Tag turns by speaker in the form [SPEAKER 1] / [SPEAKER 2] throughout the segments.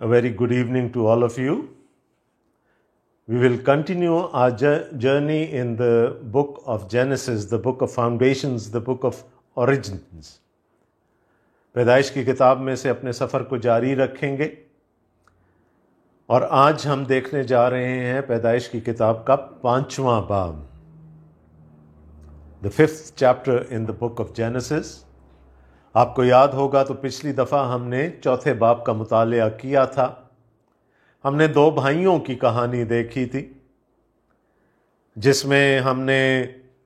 [SPEAKER 1] A very good evening to all of you. We will continue our journey in the book of Genesis, the book of foundations, the book of origins. پیدائش کی کتاب میں سے اپنے سفر کو جاری رکھیں گے اور آج ہم دیکھنے جا رہے ہیں پیدائش کی کتاب کا 5واں باب. The 5th chapter in the book of Genesis. آپ کو یاد ہوگا تو پچھلی دفعہ ہم نے 4تھے باب کا مطالعہ کیا تھا. ہم نے 2 بھائیوں کی کہانی دیکھی تھی جس میں ہم نے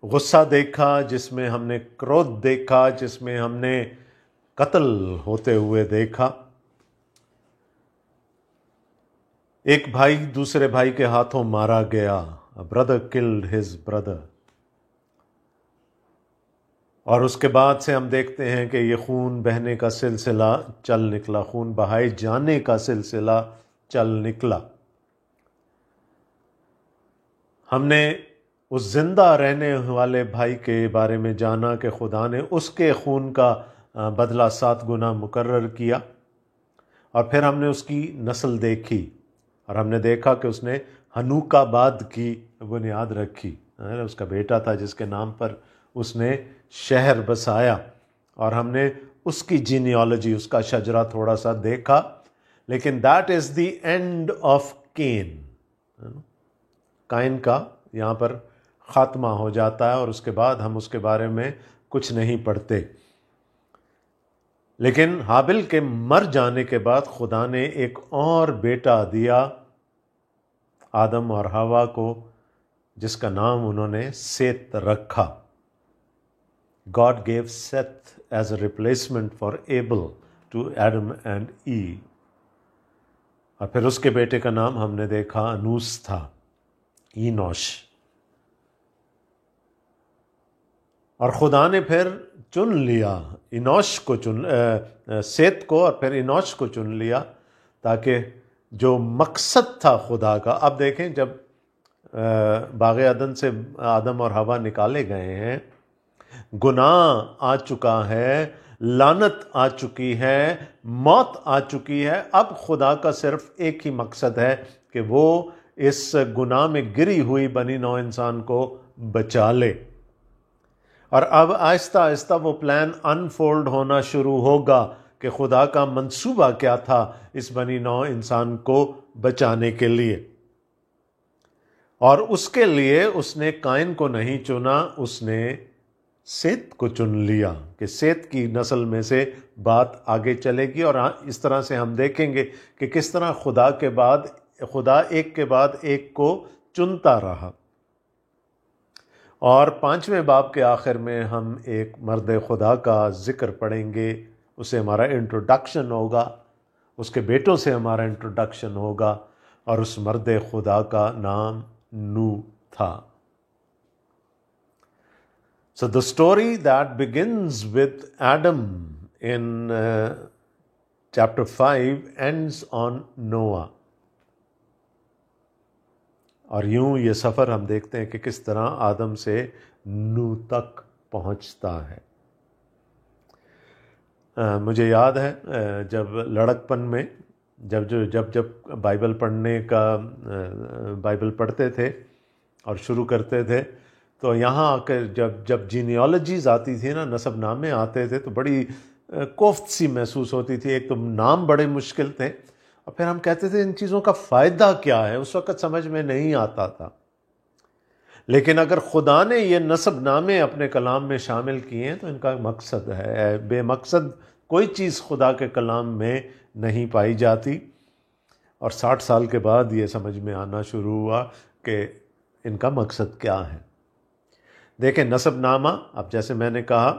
[SPEAKER 1] غصہ دیکھا، جس میں ہم نے کرودھ دیکھا، جس میں ہم نے قتل ہوتے ہوئے دیکھا. ایک بھائی دوسرے بھائی کے ہاتھوں مارا گیا. برادر کلڈ ہز برادر. اور اس کے بعد سے ہم دیکھتے ہیں کہ یہ خون بہنے کا سلسلہ چل نکلا، خون بہائے جانے کا سلسلہ چل نکلا. ہم نے اس زندہ رہنے والے بھائی کے بارے میں جانا کہ خدا نے اس کے خون کا بدلہ 7 گنا مقرر کیا، اور پھر ہم نے اس کی نسل دیکھی اور ہم نے دیکھا کہ اس نے ہنوکاباد کی بنیاد رکھی. اس کا بیٹا تھا جس کے نام پر اس نے شہر بسایا، اور ہم نے اس کی جینیالوجی، اس کا شجرہ تھوڑا سا دیکھا. لیکن that is the end of can. کائن کا یہاں پر خاتمہ ہو جاتا ہے اور اس کے بعد ہم اس کے بارے میں کچھ نہیں پڑھتے. لیکن ہابل کے مر جانے کے بعد خدا نے ایک اور بیٹا دیا آدم اور حوا کو، جس کا نام انہوں نے سیت رکھا. God gave Seth as a replacement for Abel to Adam and Eve. اور پھر اس کے بیٹے کا نام ہم نے دیکھا انوس تھا، اینوش. اور خدا نے پھر چن لیا اینوش کو، سیت کو، اور پھر اینوش کو چن لیا تاکہ جو مقصد تھا خدا کا. اب دیکھیں، جب باغ عدن سے آدم اور حوا نکالے گئے ہیں، گناہ آ چکا ہے، لعنت آ چکی ہے، موت آ چکی ہے. اب خدا کا صرف ایک ہی مقصد ہے کہ وہ اس گناہ میں گری ہوئی بنی نوع انسان کو بچا لے. اور اب آہستہ آہستہ وہ پلان انفولڈ ہونا شروع ہوگا کہ خدا کا منصوبہ کیا تھا اس بنی نوع انسان کو بچانے کے لیے. اور اس کے لیے اس نے قائن کو نہیں چنا، اس نے سیت کو چن لیا کہ سیت کی نسل میں سے بات آگے چلے گی. اور اس طرح سے ہم دیکھیں گے کہ کس طرح خدا ایک کے بعد ایک کو چنتا رہا. اور 5ویں باب کے آخر میں ہم ایک مرد خدا کا ذکر پڑھیں گے. اسے ہمارا انٹروڈکشن ہوگا، اس کے بیٹوں سے ہمارا انٹروڈکشن ہوگا، اور اس مرد خدا کا نام نو تھا. So the story that begins with Adam in chapter 5 ends on Noah. اور یوں یہ سفر ہم دیکھتے ہیں کہ کس طرح آدم سے نو تک پہنچتا ہے. مجھے یاد ہے جب لڑکپن میں جب بائبل پڑھتے تھے اور شروع کرتے تھے، تو یہاں آ کر جب جینیالوجیز آتی تھی نا، نسب نامے آتے تھے، تو بڑی کوفت سی محسوس ہوتی تھی. ایک تو نام بڑے مشکل تھے، اور پھر ہم کہتے تھے ان چیزوں کا فائدہ کیا ہے، اس وقت سمجھ میں نہیں آتا تھا. لیکن اگر خدا نے یہ نسب نامے اپنے کلام میں شامل کیے ہیں تو ان کا مقصد ہے. بے مقصد کوئی چیز خدا کے کلام میں نہیں پائی جاتی. اور 60 سال کے بعد یہ سمجھ میں آنا شروع ہوا کہ ان کا مقصد کیا ہے. دیکھیں نسب نامہ، اب جیسے میں نے کہا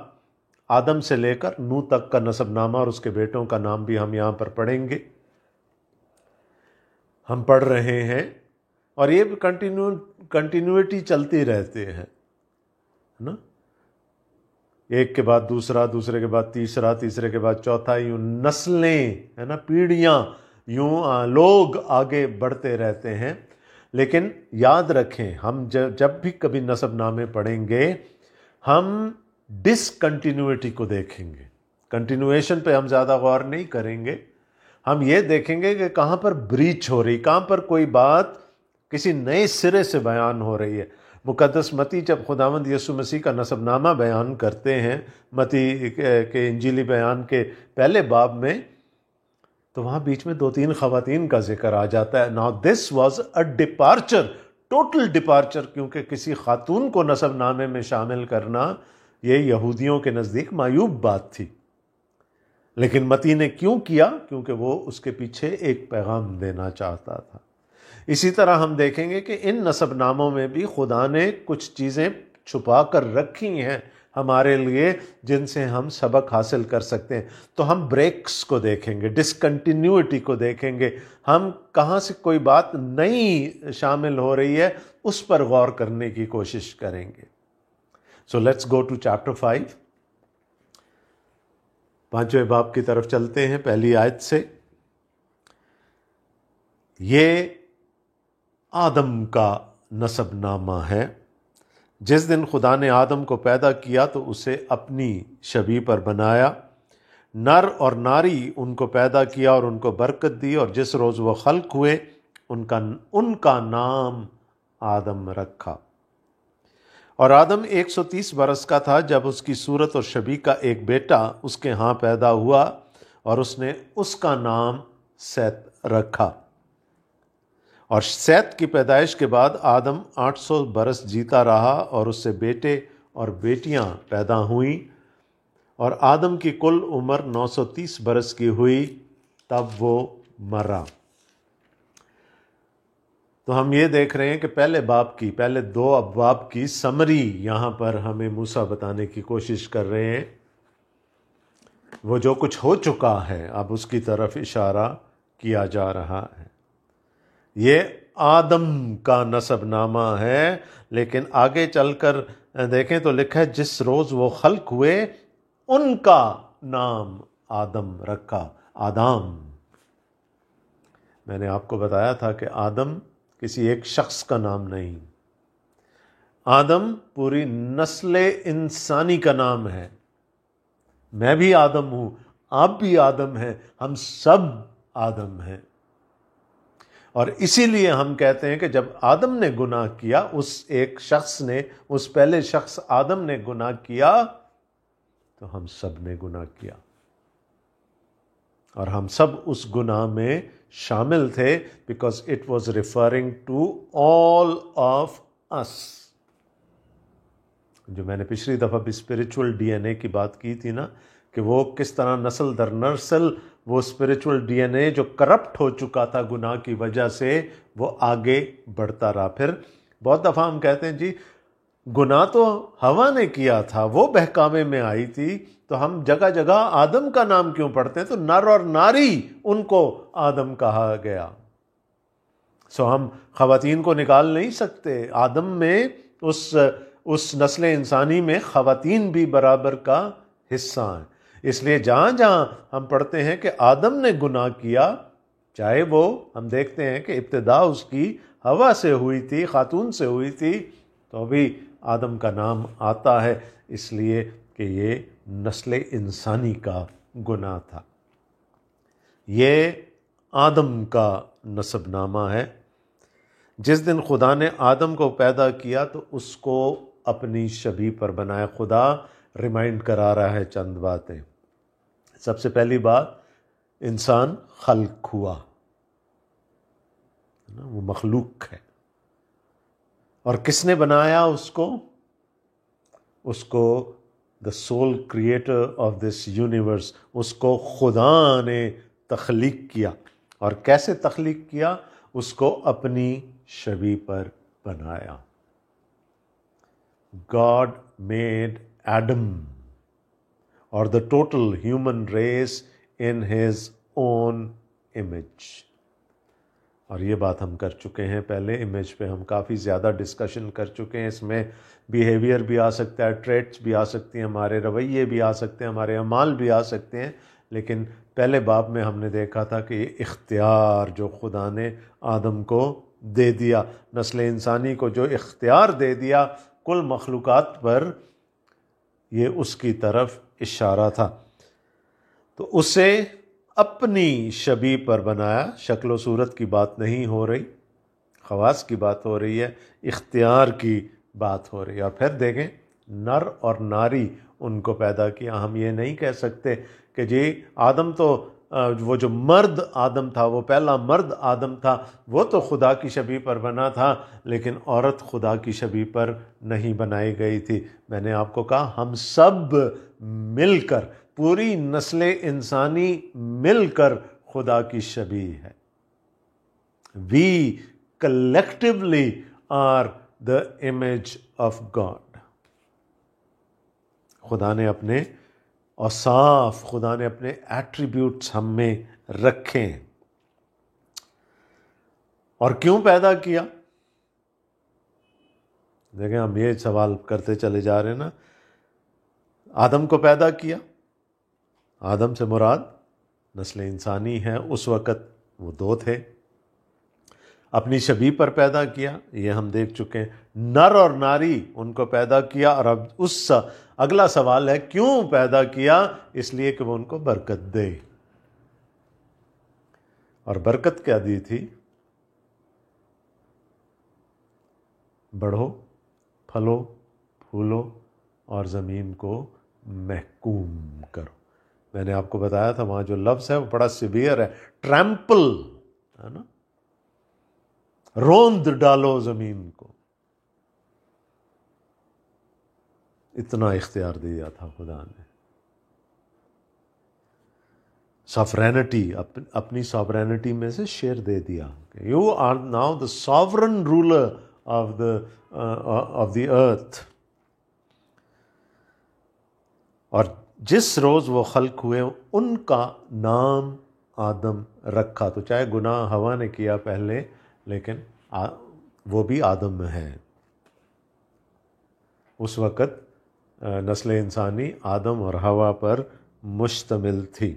[SPEAKER 1] آدم سے لے کر نو تک کا نسب نامہ، اور اس کے بیٹوں کا نام بھی ہم یہاں پر پڑھیں گے. ہم پڑھ رہے ہیں اور یہ بھی کنٹینیوٹی چلتی رہتے ہیں نا، ایک کے بعد دوسرا، دوسرے کے بعد تیسرا، تیسرے کے بعد چوتھا، یوں نسلیں ہے نا، پیڑھیاں، یوں لوگ آگے بڑھتے رہتے ہیں. لیکن یاد رکھیں، ہم جب بھی کبھی نسب نامے پڑھیں گے، ہم ڈسکنٹینیوٹی کو دیکھیں گے. کنٹینویشن پہ ہم زیادہ غور نہیں کریں گے، ہم یہ دیکھیں گے کہ کہاں پر بریچ ہو رہی، کہاں پر کوئی بات کسی نئے سرے سے بیان ہو رہی ہے۔ مقدس متی جب خداوند یسوع مسیح کا نسب نامہ بیان کرتے ہیں متی کے انجیلی بیان کے پہلے باب میں، تو وہاں بیچ میں 2-3 خواتین کا ذکر آ جاتا ہے۔ Now this was a departure, total departure، کیونکہ کسی خاتون کو نسب نامے میں شامل کرنا یہ یہودیوں کے نزدیک معیوب بات تھی، لیکن متی نے کیوں کیا؟ کیونکہ وہ اس کے پیچھے ایک پیغام دینا چاہتا تھا۔ اسی طرح ہم دیکھیں گے کہ ان نسب ناموں میں بھی خدا نے کچھ چیزیں چھپا کر رکھی ہیں ہمارے لیے، جن سے ہم سبق حاصل کر سکتے ہیں۔ تو ہم بریکس کو دیکھیں گے، ڈسکنٹینیوٹی کو دیکھیں گے، ہم کہاں سے کوئی بات نئی شامل ہو رہی ہے اس پر غور کرنے کی کوشش کریں گے۔ So let's go to chapter 5، 5ویں باب کی طرف چلتے ہیں پہلی آیت سے۔ یہ آدم کا نسب نامہ ہے۔ جس دن خدا نے آدم کو پیدا کیا تو اسے اپنی شبیہ پر بنایا، نر اور ناری ان کو پیدا کیا اور ان کو برکت دی، اور جس روز وہ خلق ہوئے ان کا نام آدم رکھا۔ اور آدم 130 برس کا تھا جب اس کی صورت اور شبیہ کا ایک بیٹا اس کے ہاں پیدا ہوا، اور اس نے اس کا نام سیت رکھا۔ اور سیت کی پیدائش کے بعد آدم 800 برس جیتا رہا، اور اس سے بیٹے اور بیٹیاں پیدا ہوئیں، اور آدم کی کل عمر 930 برس کی ہوئی تب وہ مرا۔ تو ہم یہ دیکھ رہے ہیں کہ پہلے 2 ابواب کی سمری یہاں پر ہمیں موسیٰ بتانے کی کوشش کر رہے ہیں۔ وہ جو کچھ ہو چکا ہے اب اس کی طرف اشارہ کیا جا رہا ہے۔ یہ آدم کا نسب نامہ ہے، لیکن آگے چل کر دیکھیں تو لکھا ہے جس روز وہ خلق ہوئے ان کا نام آدم رکھا۔ آدم، میں نے آپ کو بتایا تھا کہ آدم کسی ایک شخص کا نام نہیں، آدم پوری نسل انسانی کا نام ہے۔ میں بھی آدم ہوں، آپ بھی آدم ہیں، ہم سب آدم ہیں۔ اور اسی لیے ہم کہتے ہیں کہ جب آدم نے گناہ کیا، اس پہلے شخص آدم نے گناہ کیا، تو ہم سب نے گناہ کیا، اور ہم سب اس گناہ میں شامل تھے، because it was referring to all of us. جو میں نے پچھلی دفعہ بھی اسپرچول ڈی این اے کی بات کی تھی نا، کہ وہ کس طرح نسل در نسل وہ اسپرچول ڈی این اے جو کرپٹ ہو چکا تھا گناہ کی وجہ سے، وہ آگے بڑھتا رہا۔ پھر بہت دفعہ ہم کہتے ہیں جی گناہ تو ہوا نے کیا تھا، وہ بہکاوے میں آئی تھی، تو ہم جگہ جگہ آدم کا نام کیوں پڑھتے ہیں؟ تو نر اور ناری ان کو آدم کہا گیا۔ سو ہم خواتین کو نکال نہیں سکتے، آدم میں اس نسل انسانی میں خواتین بھی برابر کا حصہ ہیں۔ اس لیے جہاں جہاں ہم پڑھتے ہیں کہ آدم نے گناہ کیا، چاہے وہ ہم دیکھتے ہیں کہ ابتدا اس کی ہوا سے ہوئی تھی، خاتون سے ہوئی تھی، تو بھی آدم کا نام آتا ہے، اس لیے کہ یہ نسل انسانی کا گناہ تھا۔ یہ آدم کا نسب نامہ ہے۔ جس دن خدا نے آدم کو پیدا کیا تو اس کو اپنی شبیہ پر بنایا۔ خدا ریمائنڈ کرا رہا ہے چند باتیں۔ سب سے پہلی بات، انسان خلق ہوا، وہ مخلوق ہے، اور کس نے بنایا اس کو the sole creator of this universe، اس کو خدا نے تخلیق کیا۔ اور کیسے تخلیق کیا؟ اس کو اپنی شبیہ پر بنایا۔ God made Adam or the total human race in his own image۔ اور یہ بات ہم کر چکے ہیں پہلے، امیج پہ ہم کافی زیادہ ڈسکشن کر چکے ہیں۔ اس میں بیہیویئر بھی آ سکتا ہے، ٹریٹس بھی آ سکتی ہیں، ہمارے رویے بھی آ سکتے ہیں، ہمارے اعمال بھی آ سکتے ہیں، لیکن پہلے باب میں ہم نے دیکھا تھا کہ یہ اختیار جو خدا نے آدم کو دے دیا، نسل انسانی کو جو اختیار دے دیا کل مخلوقات پر، یہ اس کی طرف اشارہ تھا۔ تو اسے اپنی شبیہ پر بنایا. شکل و صورت کی بات نہیں ہو رہی، خواص کی بات ہو رہی ہے، اختیار کی بات ہو رہی ہے. اور پھر دیکھیں نر اور ناری ان کو پیدا کیا. ہم یہ نہیں کہہ سکتے کہ جی آدم تو وہ جو مرد آدم تھا، وہ پہلا مرد آدم تھا، وہ تو خدا کی شبیہ پر بنا تھا، لیکن عورت خدا کی شبیہ پر نہیں بنائی گئی تھی. میں نے آپ کو کہا ہم سب مل کر، پوری نسل انسانی مل کر خدا کی شبیہ ہے. وی collectively are the image of God. خدا نے اپنے اوصاف، خدا نے اپنے ایٹریبیوٹس ہم میں رکھے. اور کیوں پیدا کیا؟ دیکھیں ہم یہ سوال کرتے چلے جا رہے ہیں نا. آدم کو پیدا کیا، آدم سے مراد نسل انسانی ہے. اس وقت وہ دو تھے. اپنی شبیہ پر پیدا کیا، یہ ہم دیکھ چکے ہیں. نر اور ناری ان کو پیدا کیا. اور اب اس اگلا سوال ہے کیوں پیدا کیا؟ اس لیے کہ وہ ان کو برکت دے. اور برکت کیا دی تھی؟ بڑھو، پھلو، پھولو اور زمین کو محکوم کرو. میں نے آپ کو بتایا تھا وہاں جو لفظ ہے وہ بڑا سیویئر ہے. ٹریمپل ہے نا، روند ڈالو زمین کو. اتنا اختیار دیا تھا خدا نے. سافرینٹی، اپنی سافرینٹی میں سے شیئر دے دیا. You are now the sovereign ruler of the earth. اور جس روز وہ خلق ہوئے ان کا نام آدم رکھا. تو چاہے گناہ ہوا نے کیا پہلے، لیکن وہ بھی آدم میں ہے. اس وقت نسل انسانی آدم اور ہوا پر مشتمل تھی.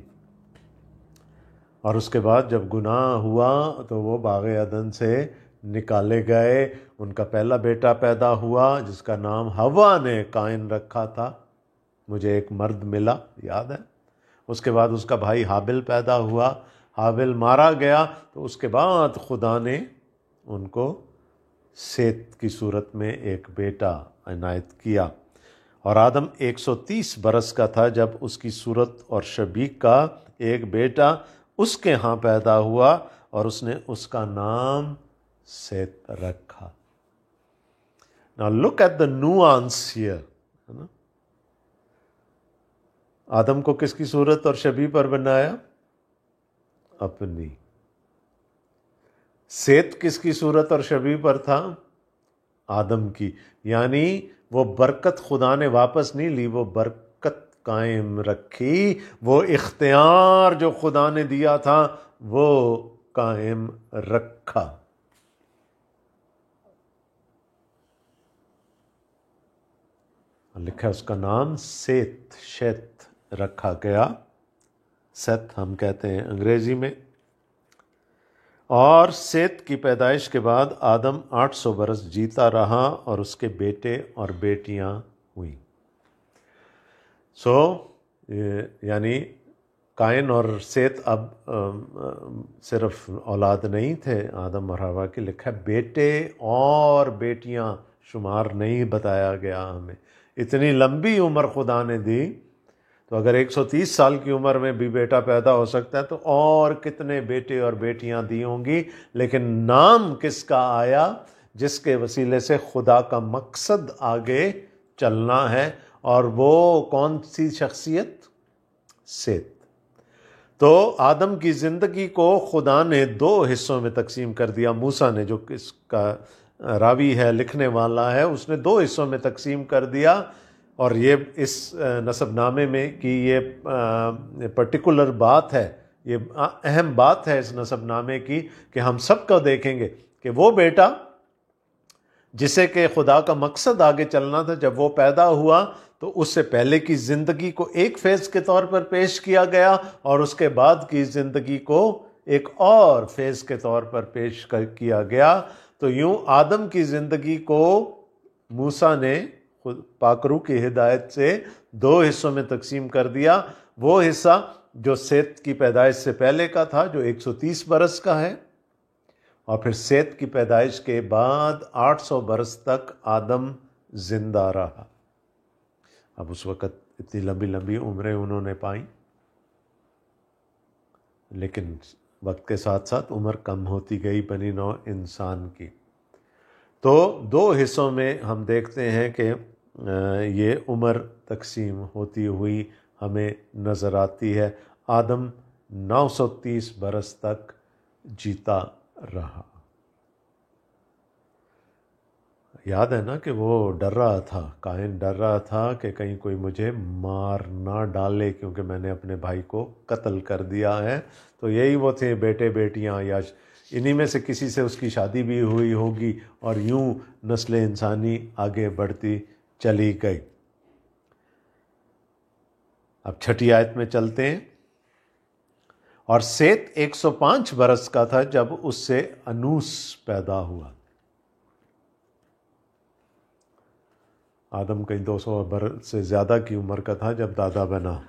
[SPEAKER 1] اور اس کے بعد جب گناہ ہوا تو وہ باغ عدن سے نکالے گئے. ان کا پہلا بیٹا پیدا ہوا جس کا نام ہوا نے قائن رکھا تھا. مجھے ایک مرد ملا، یاد ہے. اس کے بعد اس کا بھائی حابل پیدا ہوا. حابل مارا گیا تو اس کے بعد خدا نے ان کو سیت کی صورت میں ایک بیٹا عنایت کیا. اور آدم 130 برس کا تھا جب اس کی صورت اور شبیہ کا ایک بیٹا اس کے ہاں پیدا ہوا اور اس نے اس کا نام سیت رکھا. Now look at the nuance here. آدم کو کس کی صورت اور شبیہ پر بنایا؟ اپنی. سیت کس کی صورت اور شبیہ پر تھا؟ آدم کی. یعنی وہ برکت خدا نے واپس نہیں لی، وہ برکت قائم رکھی. وہ اختیار جو خدا نے دیا تھا وہ قائم رکھا. لکھا اس کا نام سیت، شیت رکھا گیا. ست ہم کہتے ہیں انگریزی میں. اور سیت کی پیدائش کے بعد آدم 800 برس جیتا رہا اور اس کے بیٹے اور بیٹیاں ہوئیں. یعنی قائن اور سیت اب صرف اولاد نہیں تھے آدم اور حوا کے. لکھا بیٹے اور بیٹیاں شمار نہیں بتایا گیا ہمیں. اتنی لمبی عمر خدا نے دی تو اگر 130 سال کی عمر میں بھی بیٹا پیدا ہو سکتا ہے تو اور کتنے بیٹے اور بیٹیاں دی ہوں گی. لیکن نام کس کا آیا؟ جس کے وسیلے سے خدا کا مقصد آگے چلنا ہے. اور وہ کون سی شخصیت؟ سیت. تو آدم کی زندگی کو خدا نے 2 حصوں میں تقسیم کر دیا. موسیٰ نے جو اس کا راوی ہے، لکھنے والا ہے، اس نے 2 حصوں میں تقسیم کر دیا. اور یہ اس نسب نامے میں کی یہ پرٹیکولر بات ہے، یہ اہم بات ہے اس نسب نامے کی کہ ہم سب کو دیکھیں گے کہ وہ بیٹا جسے کہ خدا کا مقصد آگے چلنا تھا، جب وہ پیدا ہوا تو اس سے پہلے کی زندگی کو ایک فیز کے طور پر پیش کیا گیا اور اس کے بعد کی زندگی کو ایک اور فیز کے طور پر پیش کیا گیا. تو یوں آدم کی زندگی کو موسیٰ نے پاک روح کی ہدایت سے 2 حصوں میں تقسیم کر دیا. وہ حصہ جو سیت کی پیدائش سے پہلے کا تھا جو 130 برس کا ہے، اور پھر سیت کی پیدائش کے بعد 800 برس تک آدم زندہ رہا۔ اب اس وقت اتنی لمبی لمبی عمریں انہوں نے پائیں، لیکن وقت کے ساتھ ساتھ عمر کم ہوتی گئی بنی نوع انسان کی۔ تو 2 حصوں میں ہم دیکھتے ہیں کہ یہ عمر تقسیم ہوتی ہوئی ہمیں نظر آتی ہے۔ آدم 930 برس تک جیتا رہا۔ یاد ہے نا کہ وہ ڈر رہا تھا، قائن ڈر رہا تھا کہ کہیں کوئی مجھے مار نہ ڈالے کیونکہ میں نے اپنے بھائی کو قتل کر دیا ہے۔ تو یہی وہ تھے بیٹے بیٹیاں، یا انہی میں سے کسی سے اس کی شادی بھی ہوئی ہوگی، اور یوں نسل انسانی آگے بڑھتی چلی گئی۔ اب 6 آیت میں چلتے ہیں۔ اور سیت 105 برس کا تھا جب اس سے انوس پیدا ہوا۔ آدم کہیں 200 برس سے زیادہ کی عمر کا تھا جب دادا بنا،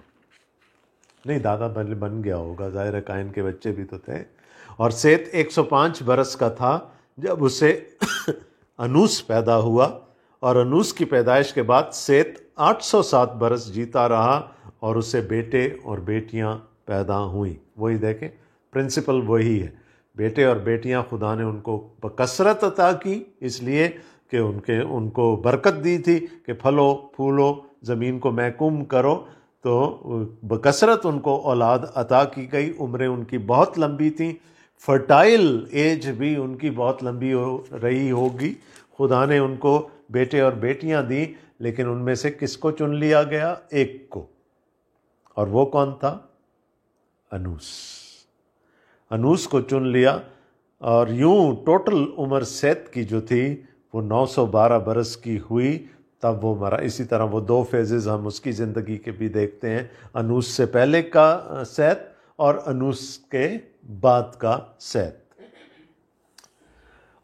[SPEAKER 1] نہیں دادا بن گیا ہوگا، ظاہر ہے قائن کے بچے بھی تو تھے۔ اور سیت 105 برس کا تھا جب اسے انوس پیدا ہوا، اور انوس کی پیدائش کے بعد سیت 807 برس جیتا رہا، اور اسے بیٹے اور بیٹیاں پیدا ہوئیں۔ وہی دیکھیں، پرنسپل وہی ہے، بیٹے اور بیٹیاں خدا نے ان کو بکثرت عطا کی، اس لیے کہ ان کو برکت دی تھی کہ پھلو پھولو زمین کو محکوم کرو، تو بکثرت ان کو اولاد عطا کی گئی۔ عمریں ان کی بہت لمبی تھیں، فرٹائل ایج بھی ان کی بہت لمبی رہی ہوگی۔ خدا نے ان کو بیٹے اور بیٹیاں دی، لیکن ان میں سے کس کو چن لیا گیا؟ ایک کو، اور وہ کون تھا؟ انوس کو چن لیا، اور یوں ٹوٹل عمر سیت کی جو تھی وہ 912 برس کی ہوئی، تب وہ مرا۔ اسی طرح وہ 2 فیزز ہم اس کی زندگی کے بھی دیکھتے ہیں، انوس سے پہلے کا سیت اور انوس کے بعد کا سیت۔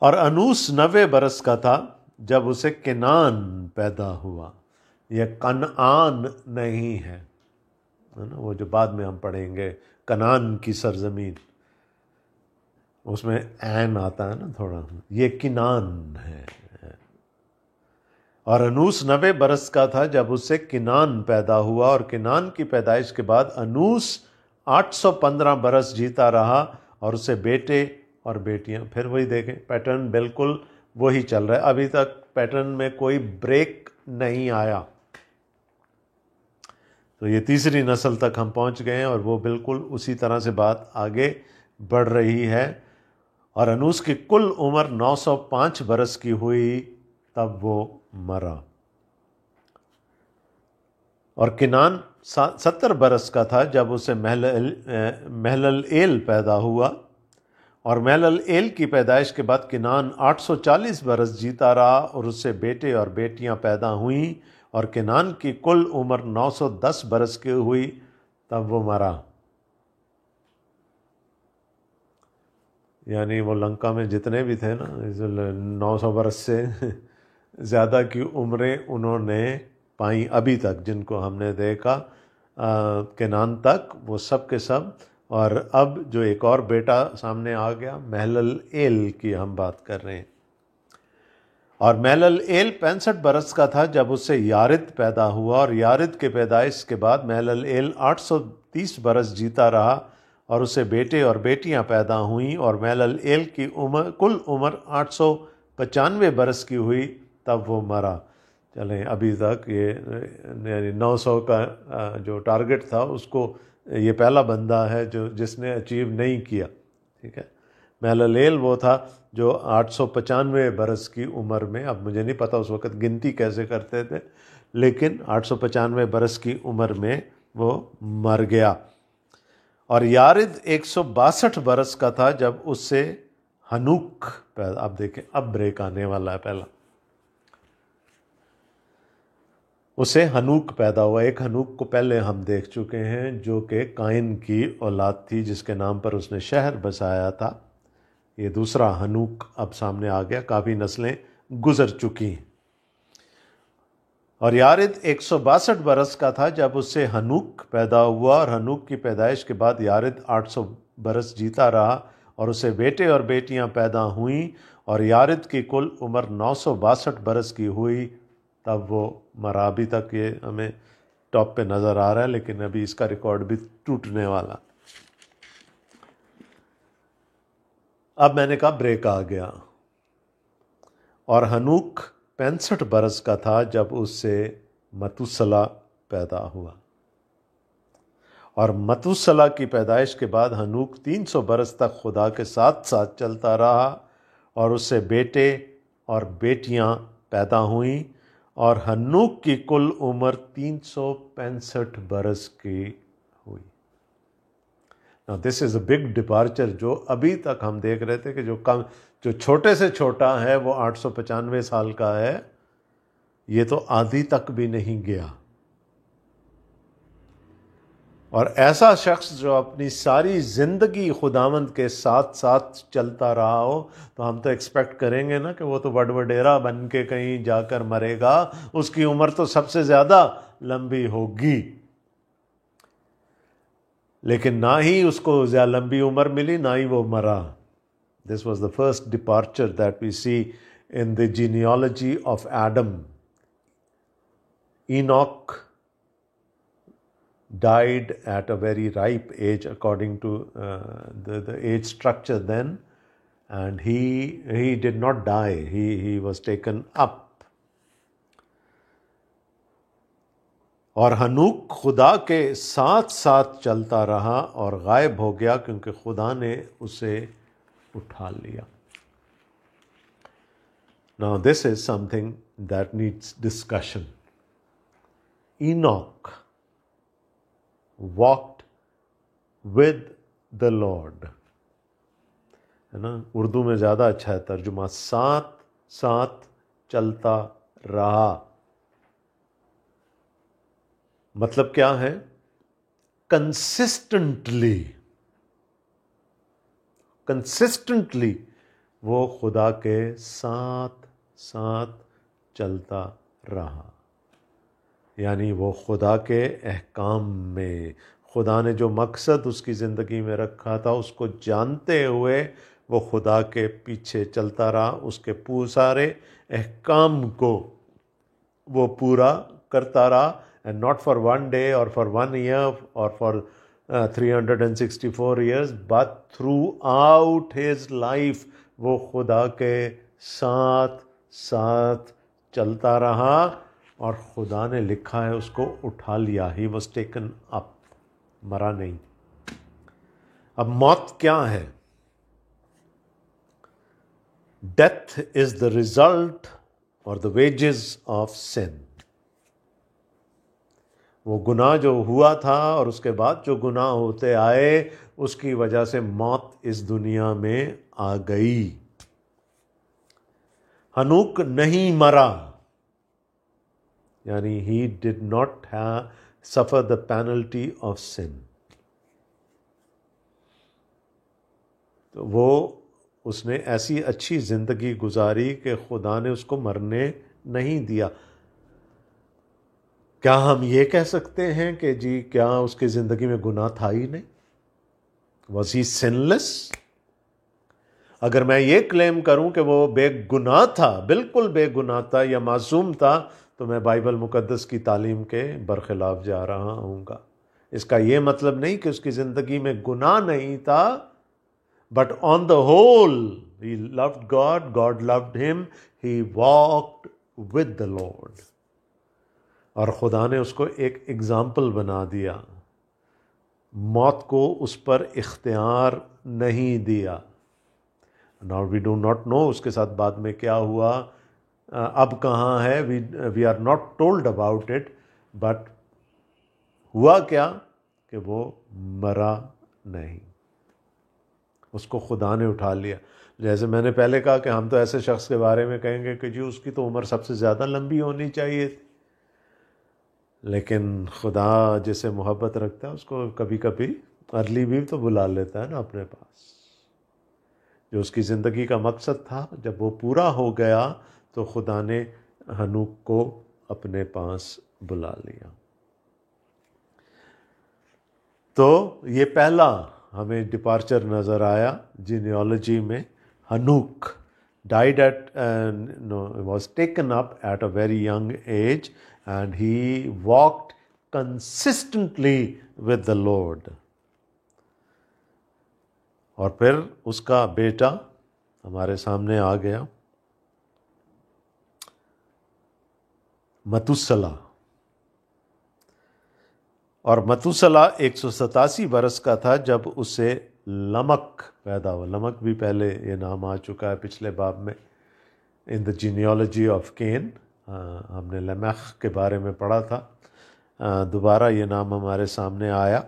[SPEAKER 1] اور انوس 90 برس کا تھا جب اسے کنعان پیدا ہوا۔ یہ کنعان نہیں ہے نا، وہ جو بعد میں ہم پڑھیں گے کنعان کی سرزمین، اس میں عین آتا ہے نا تھوڑا، یہ کنعان ہے۔ اور انوس 90 برس کا تھا جب اس سے کنعان پیدا ہوا، اور کنعان کی پیدائش کے بعد انوس 815 برس جیتا رہا، اور اسے بیٹے اور بیٹیاں۔ پھر وہی دیکھیں، پیٹرن بالکل وہی چل رہا ہے، ابھی تک پیٹرن میں کوئی بریک نہیں آیا۔ تو یہ تیسری نسل تک ہم پہنچ گئے ہیں، اور وہ بالکل اسی طرح سے بات آگے بڑھ رہی ہے۔ اور انوس کی کل عمر 905 برس کی ہوئی، تب وہ مرا۔ اور کنعان 70 برس کا تھا جب اسے مہللئیل پیدا ہوا، اور مہللئیل کی پیدائش کے بعد کنعان 840 برس جیتا رہا، اور اس سے بیٹے اور بیٹیاں پیدا ہوئیں، اور کنعان کی کل عمر 910 برس کی ہوئی، تب وہ مرا۔ یعنی وہ لنکا میں جتنے بھی تھے نا 900 برس سے زیادہ کی عمریں انہوں نے پائیں ابھی تک، جن کو ہم نے دیکھا کنعان تک، وہ سب کے سب۔ اور اب جو ایک اور بیٹا سامنے آ گیا، مہللئیل کی ہم بات کر رہے ہیں۔ اور مہللئیل 65 برس کا تھا جب اس سے یارد پیدا ہوا، اور یارد کے پیدائش کے بعد مہللئیل 830 برس جیتا رہا، اور اسے بیٹے اور بیٹیاں پیدا ہوئیں، اور مہللئیل کی کل عمر 895 برس کی ہوئی، تب وہ مرا۔ چلیں ابھی تک یہ 900 کا جو ٹارگٹ تھا اس کو یہ پہلا بندہ ہے جس نے اچیو نہیں کیا، ٹھیک ہے۔ مہللئیل وہ تھا جو 895 برس کی عمر میں، اب مجھے نہیں پتہ اس وقت گنتی کیسے کرتے تھے، لیکن 895 برس کی عمر میں وہ مر گیا۔ اور یارد 162 برس کا تھا جب اس سے ہنوک پیدا۔ اب دیکھیں، اب بریک آنے والا ہے پہلا، اسے ہنوک پیدا ہوا۔ ایک ہنوک کو پہلے ہم دیکھ چکے ہیں، جو کہ قائن کی اولاد تھی، جس کے نام پر اس نے شہر بسایا تھا۔ یہ دوسرا ہنوک اب سامنے آ گیا، کافی نسلیں گزر چکی ہیں۔ اور یارد 162 برس کا تھا جب اس سے ہنوک پیدا ہوا، اور ہنوک کی پیدائش کے بعد یارد 800 برس جیتا رہا اور اسے بیٹے اور بیٹیاں پیدا ہوئیں، اور یارد کی کل عمر 962 برس کی ہوئی تب وہ مرا۔ ابھی تک یہ ہمیں ٹاپ پہ نظر آ رہا ہے، لیکن ابھی اس کا ریکارڈ بھی ٹوٹنے والا۔ اب میں نے کہا بریک آ گیا۔ اور ہنوک 65 برس کا تھا جب اس سے متوسلا پیدا ہوا، اور متوسلا کی پیدائش کے بعد ہنوک 300 برس تک خدا کے ساتھ ساتھ چلتا رہا، اور اس سے بیٹے اور بیٹیاں پیدا ہوئیں، اور ہنوک کی کل عمر 365 برس کی ہوئی۔ Now this is a big departure، جو ابھی تک ہم دیکھ رہے تھے کہ جو چھوٹے سے چھوٹا ہے وہ 895 سال کا ہے، یہ تو آدھی تک بھی نہیں گیا۔ اور ایسا شخص جو اپنی ساری زندگی خداوند کے ساتھ ساتھ چلتا رہا ہو، تو ہم تو ایکسپیکٹ کریں گے نا کہ وہ تو وڈوڈیرا بن کے کہیں جا کر مرے گا، اس کی عمر تو سب سے زیادہ لمبی ہوگی۔ لیکن نہ ہی اس کو زیادہ لمبی عمر ملی، نہ ہی وہ مرا۔ This was the first departure that we see in the genealogy of Adam. Enoch died at a very ripe age according to the age structure then, and he did not die. He was taken up. اور ہنوک خدا کے ساتھ ساتھ چلتا رہا اور غائب ہو گیا کیونکہ خدا نے اسے اٹھا لیا۔ Now this is something that needs discussion. Enoch walked with the Lord. ہے نا، اردو میں زیادہ اچھا ہے ترجمہ، ساتھ ساتھ چلتا رہا۔ مطلب کیا ہے؟ کنسسٹنٹلی وہ خدا کے ساتھ ساتھ چلتا رہا، یعنی وہ خدا کے احکام میں، خدا نے جو مقصد اس کی زندگی میں رکھا تھا اس کو جانتے ہوئے وہ خدا کے پیچھے چلتا رہا، اس کے سارے احکام کو وہ پورا کرتا رہا، and not for one day or for 1 year or for 364 years, but throughout his life وہ خدا کے ساتھ ساتھ چلتا رہا، اور خدا نے لکھا ہے اس کو اٹھا لیا۔ He was taken up، مرا نہیں۔ اب موت کیا ہے؟ Death is the result or the wages of sin۔ وہ گناہ جو ہوا تھا اور اس کے بعد جو گناہ ہوتے آئے، اس کی وجہ سے موت اس دنیا میں آ گئی۔ ہنوک نہیں مرا، یعنی he did not suffer the penalty of sin۔ تو وہ اس نے ایسی اچھی زندگی گزاری کہ خدا نے اس کو مرنے نہیں دیا۔ کیا ہم یہ کہہ سکتے ہیں کہ جی کیا اس کی زندگی میں گناہ تھا ہی نہیں؟ Was he sinless؟ اگر میں یہ کلیم کروں کہ وہ بے گناہ تھا، بالکل بے گناہ تھا یا معصوم تھا، تو میں بائبل مقدس کی تعلیم کے برخلاف جا رہا ہوں گا۔ اس کا یہ مطلب نہیں کہ اس کی زندگی میں گناہ نہیں تھا، but on the whole he loved God, God loved him, he walked with the Lord۔ اور خدا نے اس کو ایک اگزامپل بنا دیا، موت کو اس پر اختیار نہیں دیا۔ Now we do not know اس کے ساتھ بعد میں کیا ہوا، اب کہاں ہے، we are not told about it، but ہوا کیا کہ وہ مرا نہیں، اس کو خدا نے اٹھا لیا۔ جیسے میں نے پہلے کہا کہ ہم تو ایسے شخص کے بارے میں کہیں گے کہ جی اس کی تو عمر سب سے زیادہ لمبی ہونی چاہیے تھی، لیکن خدا جسے محبت رکھتا ہے اس کو کبھی کبھی ارلی بھی تو بلا لیتا ہے نا اپنے پاس۔ جو اس کی زندگی کا مقصد تھا جب وہ پورا ہو گیا تو خدا نے ہنوک کو اپنے پاس بلا لیا. تو یہ پہلا ہمیں ڈپارچر نظر آیا جینیالوجی میں. ہنوک died was taken up at a very young age, and he walked consistently with the Lord. اور پھر اس کا بیٹا ہمارے سامنے آ گیا، متوسلا. اور متوسلا 187 برس کا تھا جب اسے لمک پیدا ہوا. لمک بھی پہلے یہ نام آ چکا ہے پچھلے باب میں، ان دا جینیالوجی آف کین. ہم نے لمخ کے بارے میں پڑھا تھا، دوبارہ یہ نام ہمارے سامنے آیا.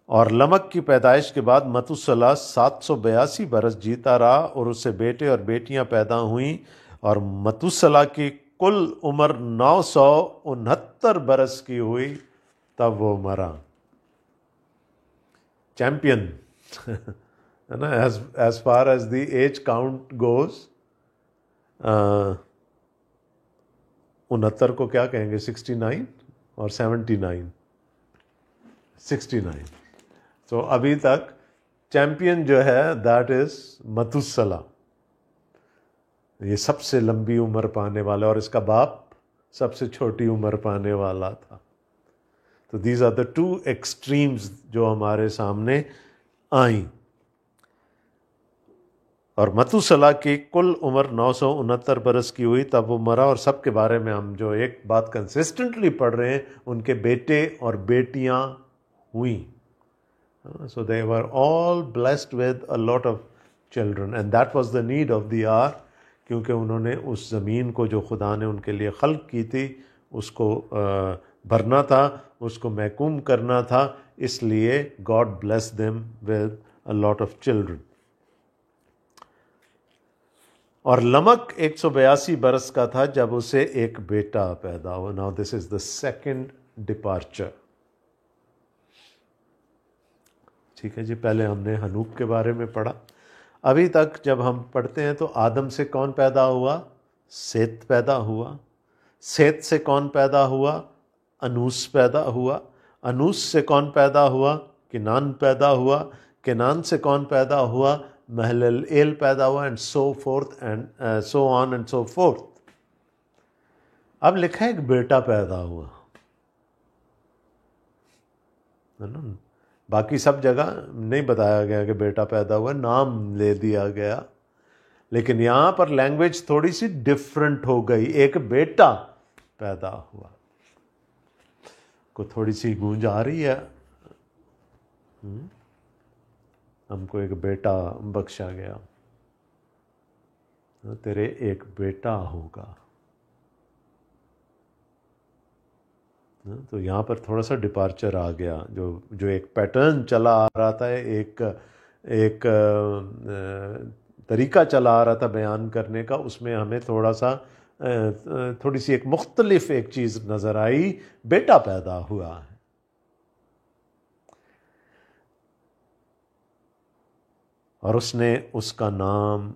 [SPEAKER 1] اور لمک کی پیدائش کے بعد متوسلا 782 برس جیتا رہا، اور اس سے بیٹے اور بیٹیاں پیدا ہوئیں، اور متوسلا کی کل عمر 969 برس کی ہوئی تب وہ مرا. چیمپئن ہے نا، as far as the age count goes. 69 کو کیا کہیں گے؟ 69 اور 79، 69. تو ابھی تک چیمپئن جو ہے دیٹ از متوسلا، یہ سب سے لمبی عمر پانے والا، اور اس کا باپ سب سے چھوٹی عمر پانے والا تھا. تو these are the two extremes جو ہمارے سامنے آئیں. اور متوسلا کی کل عمر 969 برس کی ہوئی تب وہ مرا. اور سب کے بارے میں ہم جو ایک بات کنسسٹنٹلی پڑھ رہے ہیں، ان کے بیٹے اور بیٹیاں ہوئیں. So they were all blessed with a lot of children, and that was the need of the hour. کیونکہ انہوں نے اس زمین کو جو خدا نے ان کے لیے خلق کی تھی اس کو بھرنا تھا، اس کو محکوم کرنا تھا، اس لیے God blessed them with a lot of children. اور لمک 182 برس کا تھا جب اسے ایک بیٹا پیدا ہوا. Now this is the second departure. ٹھیک ہے جی، پہلے ہم نے ہنوک کے بارے میں پڑھا. ابھی تک جب ہم پڑھتے ہیں تو آدم سے کون پیدا ہوا؟ سیت پیدا ہوا. سیت سے کون پیدا ہوا؟ انوس پیدا ہوا. انوس سے کون پیدا ہوا؟ کنان پیدا ہوا. کنان سے کون پیدا ہوا؟ مہللئیل پیدا ہوا، and so forth and so on and so forth. اب لکھا ہے ایک بیٹا پیدا ہوا، ہے نا. باقی سب جگہ نہیں بتایا گیا کہ بیٹا پیدا ہوا، نام لے دیا گیا. لیکن یہاں پر لینگویج تھوڑی سی ڈفرنٹ ہو گئی، ایک بیٹا پیدا ہوا. کو تھوڑی سی گونج آ رہی ہے، ہم کو ایک بیٹا بخشا گیا، تیرے ایک بیٹا ہوگا. تو یہاں پر تھوڑا سا ڈپارچر آ گیا. جو ایک پیٹرن چلا آ رہا تھا، ایک طریقہ چلا آ رہا تھا بیان کرنے کا، اس میں ہمیں تھوڑی سی ایک مختلف ایک چیز نظر آئی. بیٹا پیدا ہوا ہے. اور اس نے اس کا نام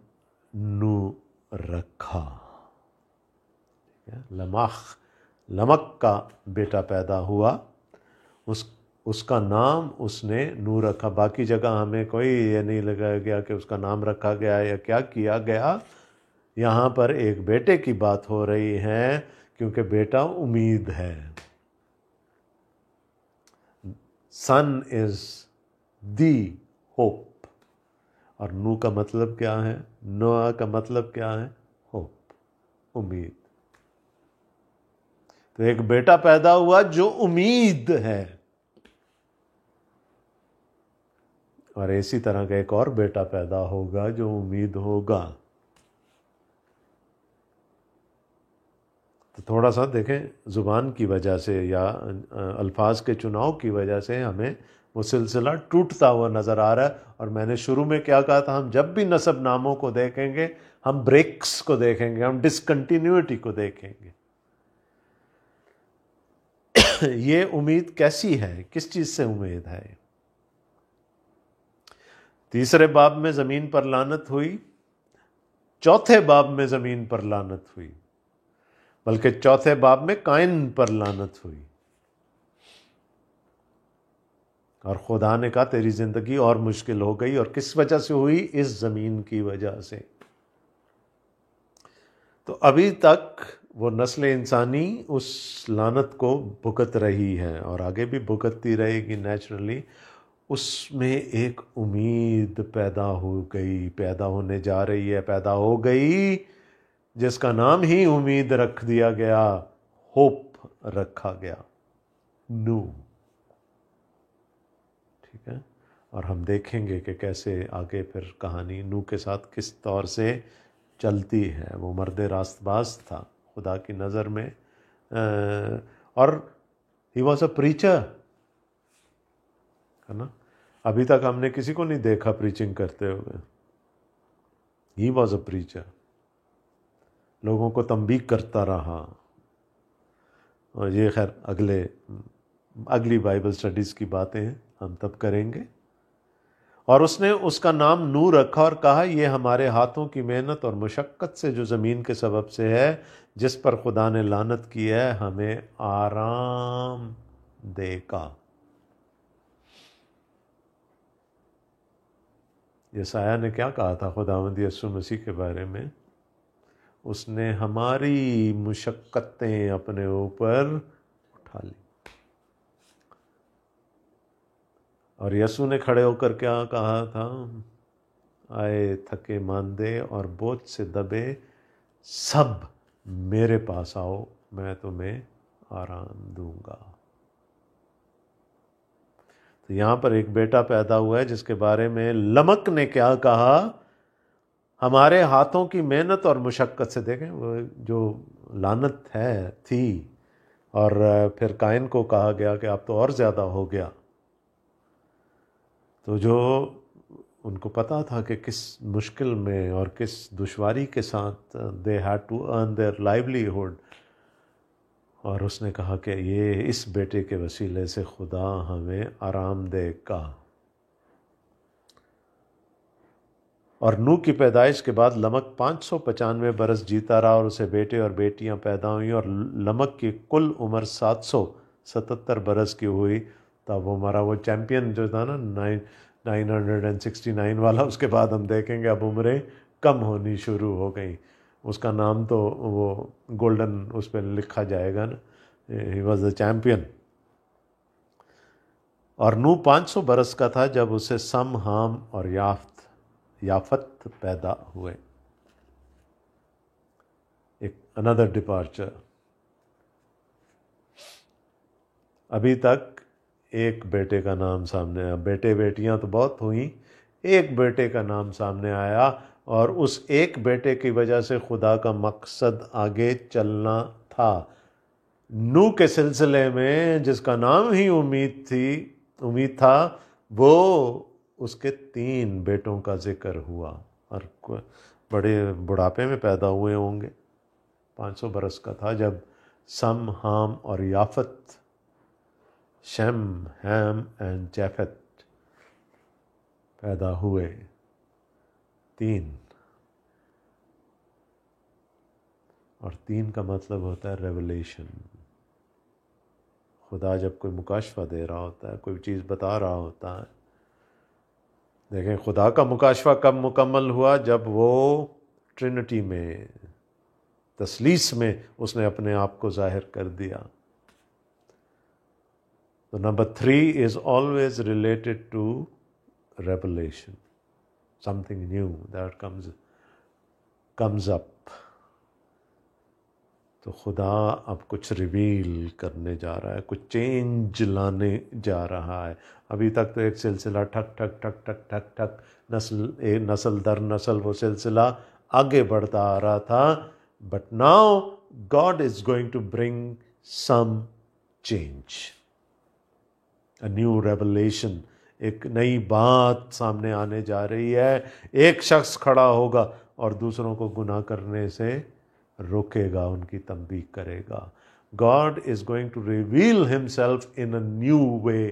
[SPEAKER 1] نو رکھا. لمک کا بیٹا پیدا ہوا، اس کا نام اس نے نو رکھا. باقی جگہ ہمیں کوئی یہ نہیں لگایا گیا کہ اس کا نام رکھا گیا یا کیا کیا گیا. یہاں پر ایک بیٹے کی بات ہو رہی ہے، کیونکہ بیٹا امید ہے. سن از دی ہوپ. اور نو کا مطلب کیا ہے؟ نوح کا مطلب کیا ہے؟ ہوپ، امید. تو ایک بیٹا پیدا ہوا جو امید ہے، اور اسی طرح کا ایک اور بیٹا پیدا ہوگا جو امید ہوگا. تو تھوڑا سا دیکھیں، زبان کی وجہ سے یا الفاظ کے چناؤ کی وجہ سے ہمیں وہ سلسلہ ٹوٹتا ہوا نظر آ رہا ہے. اور میں نے شروع میں کیا کہا تھا؟ ہم جب بھی نسب ناموں کو دیکھیں گے، ہم بریکس کو دیکھیں گے، ہم ڈسکنٹینیوٹی کو دیکھیں گے. یہ امید کیسی ہے؟ کس چیز سے امید ہے؟ تیسرے باب میں زمین پر لعنت ہوئی، چوتھے باب میں زمین پر لعنت ہوئی. بلکہ چوتھے باب میں قائن پر لعنت ہوئی، اور خدا نے کہا تیری زندگی اور مشکل ہو گئی، اور کس وجہ سے ہوئی؟ اس زمین کی وجہ سے۔ تو ابھی تک وہ نسل انسانی اس لعنت کو بھگت رہی ہے اور آگے بھی بھگتتی رہے گی نیچرلی۔ اس میں ایک امید پیدا ہو گئی، پیدا ہونے جا رہی ہے، پیدا ہو گئی، جس کا نام ہی امید رکھ دیا گیا، ہوپ رکھا گیا، نو۔ ٹھیک ہے، اور ہم دیکھیں گے کہ کیسے آگے پھر کہانی نو کے ساتھ کس طور سے چلتی ہے۔ وہ مرد راست باز تھا خدا کی نظر میں، اور ہی واز اے پریچر، ہے نا۔ ابھی تک ہم نے کسی کو نہیں دیکھا پریچنگ کرتے ہوئے، ہی واز اے پریچر، لوگوں کو تنبیہ کرتا رہا۔ اور یہ خیر اگلی بائبل سٹڈیز کی باتیں ہم تب کریں گے۔ اور اس نے اس کا نام نور رکھا اور کہا یہ ہمارے ہاتھوں کی محنت اور مشقت سے جو زمین کے سبب سے ہے، جس پر خدا نے لعنت کی ہے، ہمیں آرام دے گا۔ یسایہ نے کیا کہا تھا خداوند یسوع مسیح کے بارے میں؟ اس نے ہماری مشقتیں اپنے اوپر اٹھا لی۔ اور یسوع نے کھڑے ہو کر کیا کہا تھا؟ آئے تھکے ماندے اور بوجھ سے دبے سب میرے پاس آؤ، میں تمہیں آرام دوں گا۔ تو یہاں پر ایک بیٹا پیدا ہوا ہے جس کے بارے میں لمک نے کیا کہا؟ ہمارے ہاتھوں کی محنت اور مشقت سے۔ دیکھیں وہ جو لعنت تھی، اور پھر قائن کو کہا گیا کہ اب تو اور زیادہ ہو گیا، تو جو ان کو پتا تھا کہ کس مشکل میں اور کس دشواری کے ساتھ they had to earn their livelihood، اور اس نے کہا کہ یہ اس بیٹے کے وسیلے سے خدا ہمیں آرام دے گا۔ اور نوح کی پیدائش کے بعد لمک 595 برس جیتا رہا، اور اسے بیٹے اور بیٹیاں پیدا ہوئیں، اور لمک کی کل عمر 777 برس کی ہوئی۔ تب وہ ہمارا وہ چیمپئن جو تھا نا 969 والا، اس کے بعد ہم دیکھیں گے اب عمریں کم ہونی شروع ہو گئیں۔ اس کا نام تو وہ گولڈن اس پہ لکھا جائے گا نا، ہی واز اے چیمپئن۔ اور نوح 500 برس کا تھا جب اسے سم، حام اور یافت پیدا ہوئے۔ ایک اندر ڈپارچر۔ ابھی تک ایک بیٹے کا نام سامنے آیا، بیٹے بیٹیاں تو بہت ہوئیں، ایک بیٹے کا نام سامنے آیا، اور اس ایک بیٹے کی وجہ سے خدا کا مقصد آگے چلنا تھا۔ نوح کے سلسلے میں جس کا نام ہی امید تھا، وہ اس کے 3 بیٹوں کا ذکر ہوا، اور بڑے بڑھاپے میں پیدا ہوئے ہوں گے۔ 500 برس کا تھا جب سم، حام اور یافت، شم، ہیم اینڈ جیفت پیدا ہوئے، 3۔ اور 3 کا مطلب ہوتا ہے ریولیشن۔ خدا جب کوئی مکاشفہ دے رہا ہوتا ہے، کوئی چیز بتا رہا ہوتا ہے۔ دیکھیں خدا کا مکاشفہ کب مکمل ہوا؟ جب وہ ٹرینٹی میں، تثلیث میں اس نے اپنے آپ کو ظاہر کر دیا۔ تو number 3 is always related to revelation, something new that comes up۔ تو خدا اب کچھ ریویل کرنے جا رہا ہے، کچھ چینج لانے جا رہا ہے۔ ابھی تک تو ایک سلسلہ ٹھک ٹھک ٹھک ٹھک ٹھک ٹھک، نسل در نسل وہ سلسلہ آگے بڑھتا آ رہا تھا، but now God is going to bring some change, a new revelation. ایک نئی بات سامنے آنے جا رہی ہے۔ ایک شخص کھڑا ہوگا اور دوسروں کو گناہ کرنے سے روکے گا، ان کی تنبیہ کرے گا۔ God is going to reveal himself in a new way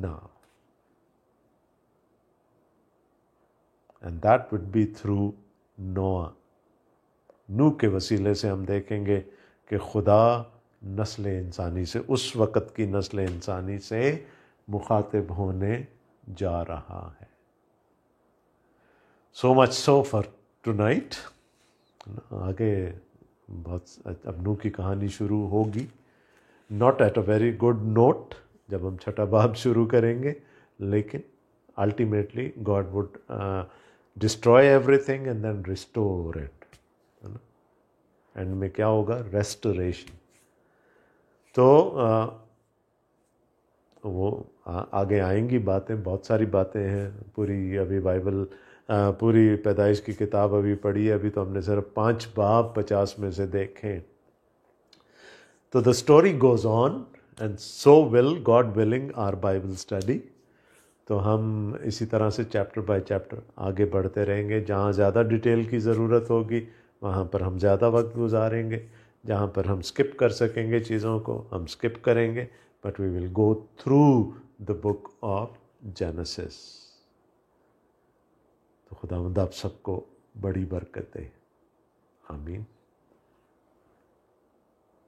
[SPEAKER 1] now. And that would be through Noah. نوح کے وسیلے سے ہم دیکھیں گے کہ خدا نسل انسانی سے، اس وقت کی نسل انسانی سے مخاطب ہونے جا رہا ہے. So much so far tonight. آگے بہت اب نوح کی کہانی شروع ہوگی، not at a very good note جب ہم چھٹا باب شروع کریں گے، لیکن ultimately God would destroy everything and then restore it. And میں کیا ہوگا؟ ریسٹوریشن. تو وہ آگے آئیں گی باتیں، بہت ساری باتیں ہیں. پوری ابھی بائبل پوری پیدائش کی کتاب ابھی پڑھی ہے، ابھی تو ہم نے صرف 5 باب 50 میں سے دیکھیں. تو the story goes on and so will God willing our Bible study. تو ہم اسی طرح سے چیپٹر بائی چیپٹر آگے بڑھتے رہیں گے. جہاں زیادہ ڈیٹیل کی ضرورت ہوگی وہاں پر ہم زیادہ وقت گزاریں گے، جہاں پر ہم سکپ کر سکیں گے چیزوں کو ہم سکپ کریں گے. But we will go through the book of Genesis. تو خداوند آپ سب کو بڑی برکت دے. آمین.